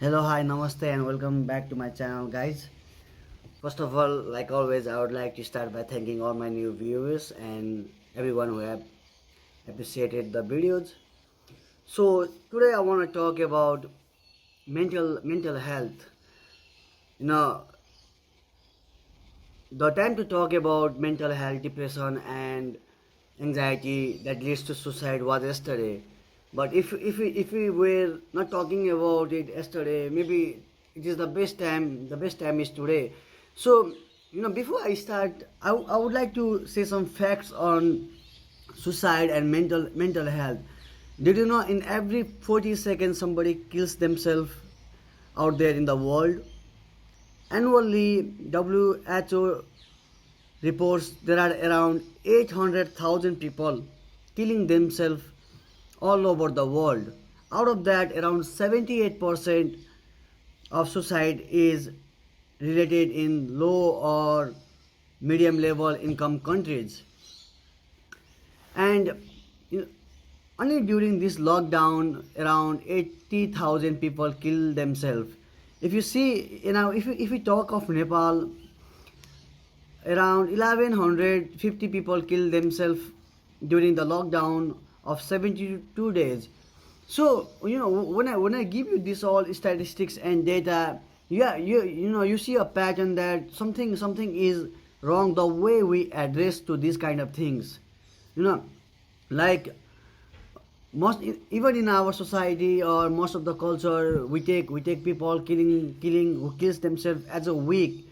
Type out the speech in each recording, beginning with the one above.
Hello, hi, namaste, and welcome back to my channel, guys. First of all, like always, I would like to start by thanking all my new viewers and everyone who have appreciated the videos. So today I want to talk about mental health. You know, the time to talk about mental health, depression, and anxiety that leads to suicide was yesterday. But if we were not talking about it yesterday, maybe it is the best time. The best time is today. So before I start, I would like to say some facts on suicide and mental health. Did you know in every 40 seconds somebody kills themselves out there in the world? Annually, WHO reports there are around 800,000 people killing themselves all over the world. Out of that, around 78% of suicide is related in low or medium level income countries. And you know, only during this lockdown, around 80,000 people kill themselves. If you see, if we talk of Nepal, around 1150 people killed themselves during the lockdown of 72 days. So when I give you this all statistics and data, yeah, you see a pattern that something is wrong the way we address to these kind of things. you know like most, even in our society or most of the culture, we take people killing who kills themselves as a weak.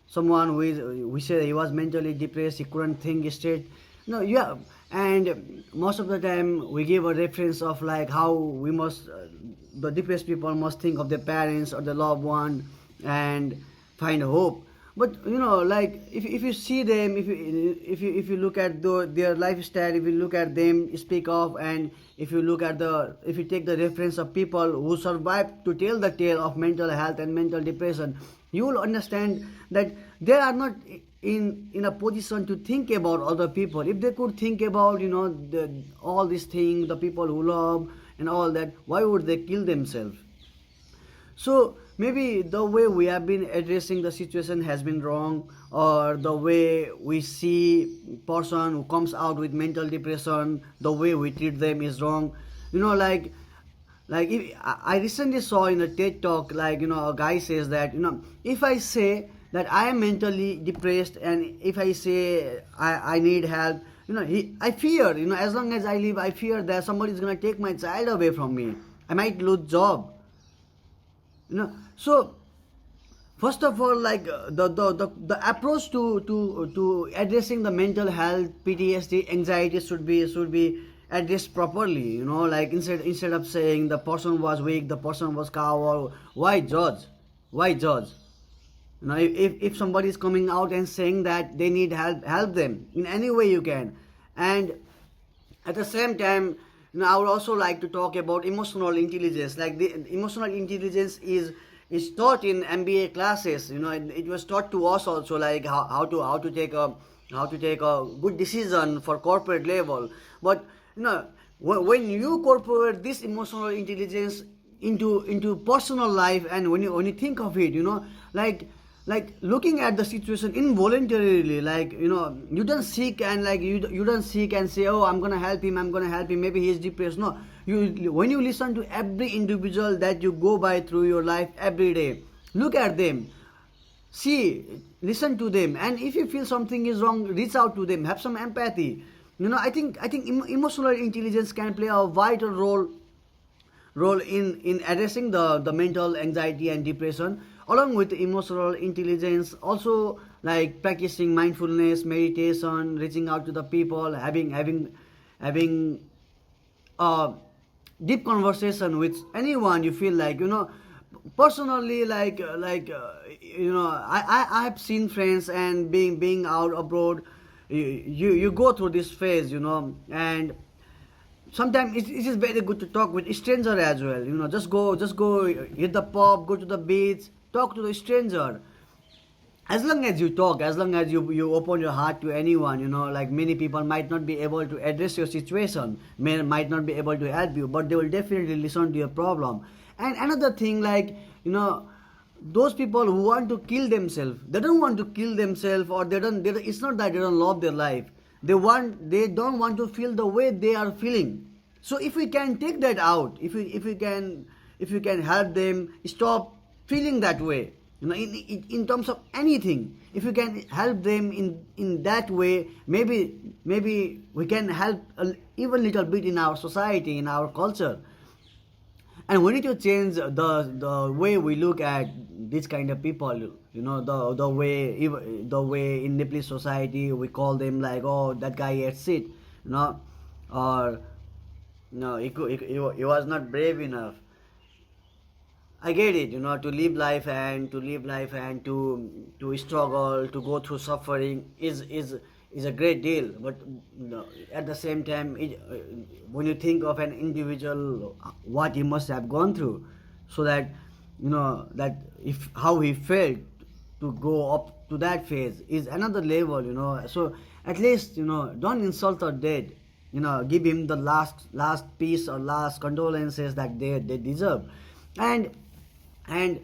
Someone who is, we say he was mentally depressed, he couldn't think straight. No, yeah. And most of the time we give a reference of like how we must, the depressed people must think of their parents or their loved one and find hope. But like if you see them, if you look at their lifestyle, if you look at them speak of, and if you take the reference of people who survived to tell the tale of mental health and mental depression, you will understand that they are not in a position to think about other people. If they could think about all these things, the people who love and all that, why would they kill themselves? So maybe the way we have been addressing the situation has been wrong, or the way we see person who comes out with mental depression, the way we treat them is wrong. Like if, I recently saw in a TED talk, like a guy says that if I say that I am mentally depressed, and if I say I need help, I fear, as long as I live, I fear that somebody is going to take my child away from me. I might lose job. So first of all, like the approach to addressing the mental health, PTSD, anxiety should be addressed properly. Like instead of saying the person was weak, the person was coward, why judge? If somebody is coming out and saying that they need help them in any way you can. And at the same time, I would also like to talk about emotional intelligence. Like the emotional intelligence is taught in MBA classes. It was taught to us also, like how to take a good decision for corporate level. But when you incorporate this emotional intelligence into personal life, and when you think of it, like looking at the situation involuntarily, like you don't seek, and like you don't seek and say, oh, I'm gonna help him, maybe he's depressed. No, when you listen to every individual that you go by through your life every day, look at them, see, listen to them, and if you feel something is wrong, reach out to them, have some empathy. I think emotional intelligence can play a vital role in addressing the mental anxiety and depression. Along with emotional intelligence, also like practicing mindfulness, meditation, reaching out to the people, having a deep conversation with anyone you feel like. Personally, I have seen friends, and being out abroad, you go through this phase, and sometimes it is very good to talk with stranger as well. Just go hit the pub, go to the beach, talk to the stranger. as long as you talk, as long as you open your heart to anyone, like many people might not be able to address your situation, might not be able to help you, but they will definitely listen to your problem. And another thing, like, those people who want to kill themselves, they don't want to kill themselves, or it's not that they don't love their life. They don't want to feel the way they are feeling. So if we can take that out, if we can help them stop feeling that way, in terms of anything, if we can help them in that way, maybe we can help even little bit in our society, in our culture. And we need to change the way we look at this kind of people. The way in Nepalese society we call them like, oh, that guy ate shit, or no, he was not brave enough. I get it, to struggle, to go through suffering is a great deal. But at the same time, when you think of an individual, what he must have gone through, so that that if how he felt to go up to that phase is another level. So at least, don't insult our dead. Give him the last piece or last condolences that they deserve. And and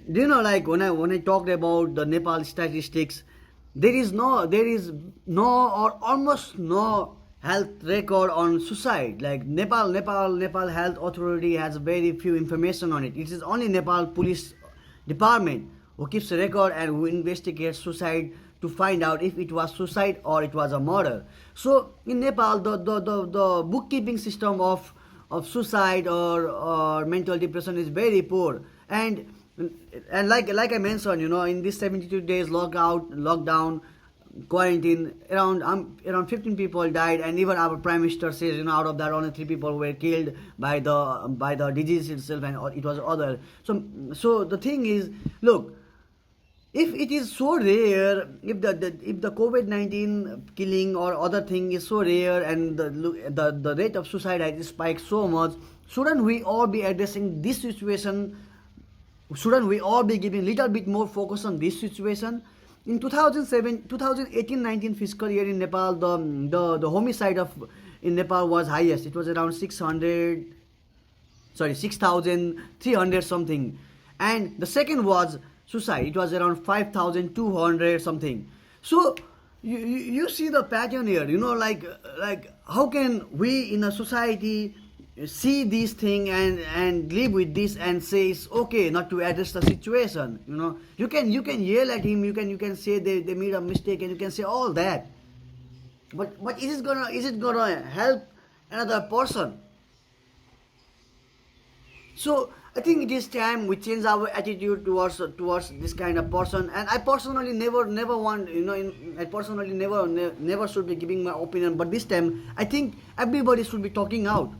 like when I talked about the Nepal statistics, there is no or almost no health record on suicide. Like Nepal Health Authority has very few information on it. It is only Nepal Police Department who keeps a record and who investigates suicide to find out if it was suicide or it was a murder. So in Nepal, the bookkeeping system of suicide or mental depression is very poor. And like I mentioned, in this 72 days lockdown, quarantine, around 15 people died, and even our prime minister says, out of that only 3 people were killed by the disease itself, and it was other. So the thing is, look, if it is so rare, if the COVID-19 killing or other thing is so rare, and the rate of suicide has spiked so much, shouldn't we all be addressing this situation? Shouldn't we all be giving little bit more focus on this situation? In 2018-19 fiscal year in Nepal, the homicide in Nepal was highest. It was around 6,300 something, and the second was suicide. It was around 5,200 something. So you see the pattern here. Like how can we in a society see this thing and live with this and say it's okay not to address the situation? You can yell at him, you can say they made a mistake, and you can say all that, but is it gonna help another person? So I think it is time we change our attitude towards this kind of person. And I personally never want, I personally never should be giving my opinion, but this time I think everybody should be talking out.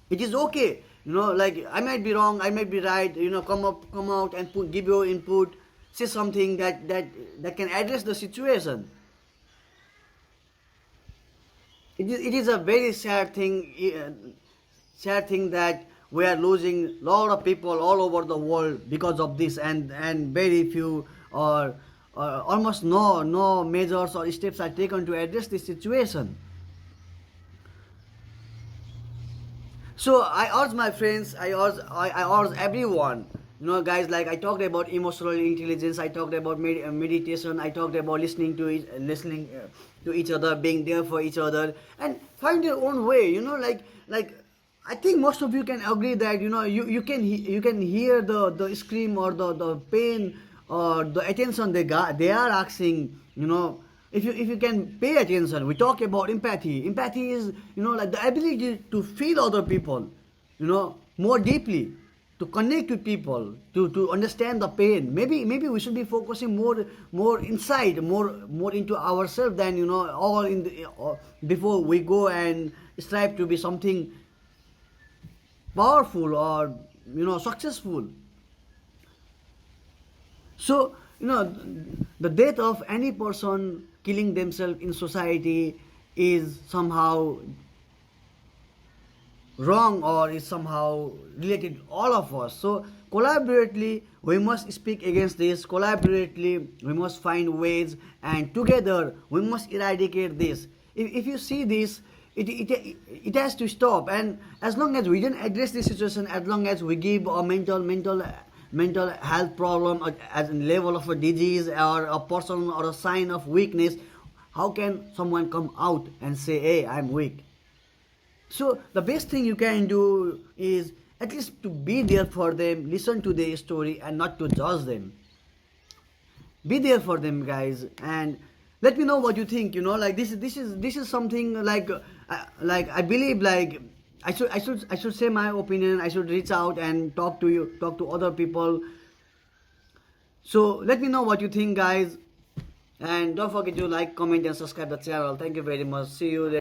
It is okay, like I might be wrong, I might be right. Come out and give your input, say something that can address the situation. It is a very sad thing that we are losing a lot of people all over the world because of this, and very few or almost no measures or steps are taken to address this situation. So I urge my friends, I urge everyone, guys. Like I talked about emotional intelligence, I talked about meditation, I talked about listening to each other, being there for each other, and find your own way. Like I think most of you can agree that you can hear the scream or the pain or the attention they are asking. If you can pay attention. We talk about empathy. Empathy is, like the ability to feel other people, more deeply, to connect with people, to understand the pain. Maybe we should be focusing more inside, more into ourselves than, all in before we go and strive to be something powerful or successful. So, the death of any person killing themselves in society is somehow wrong, or is somehow related to all of us. So collaboratively we must speak against this. Collaboratively we must find ways, and together we must eradicate this. If you see this, it has to stop. And as long as we don't address this situation, as long as we give a mental health problem as a level of a disease or a person or a sign of weakness, how can someone come out and say, hey, I'm weak? So the best thing you can do is at least to be there for them, listen to their story and not to judge them. Be there for them, guys, and let me know what you think. Like this is something like I believe, like I should say my opinion. I should reach out and talk to you, talk to other people. So let me know what you think, guys, and don't forget to like, comment and subscribe the channel. Thank you very much. See you there.